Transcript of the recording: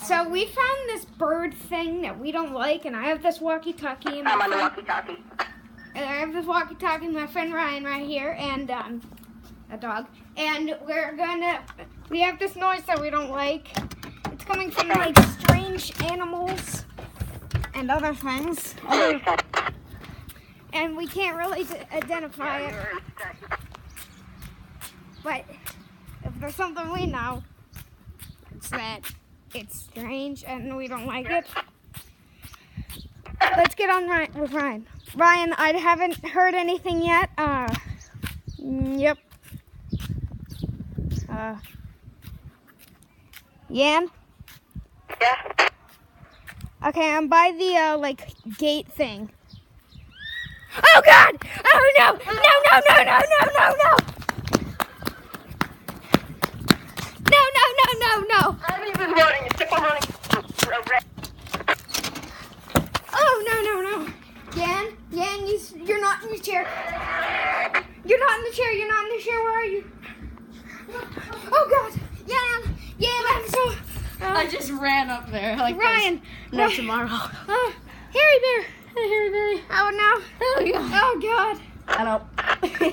So we found this bird thing that we don't like, and I have this walkie-talkie. I'm on the walkie-talkie. And I have this walkie-talkie with my friend Ryan right here, and a dog. And we have this noise that we don't like. It's coming from like strange animals and other things. And we can't really identify it. But if there's something we know, it's that it's strange and we don't like it. Let's get on with Ryan. Ryan, I haven't heard anything yet. Yep. Yan? Yeah? Okay, I'm by the, gate thing. Oh, God! Oh, no! No, no, no, no, no, no, no! No, no, no, no, no! I haven't even running. It's still running. Oh, no, no, no. Yan, you're not in the chair. You're not in the chair. You're not in the chair. Where are you? Oh, God. Yan, I'm so... I just ran up there like Ryan. no tomorrow. Harry Bear. Hey, Harry Berry. Oh, no. Oh, God. Oh, God. I don't.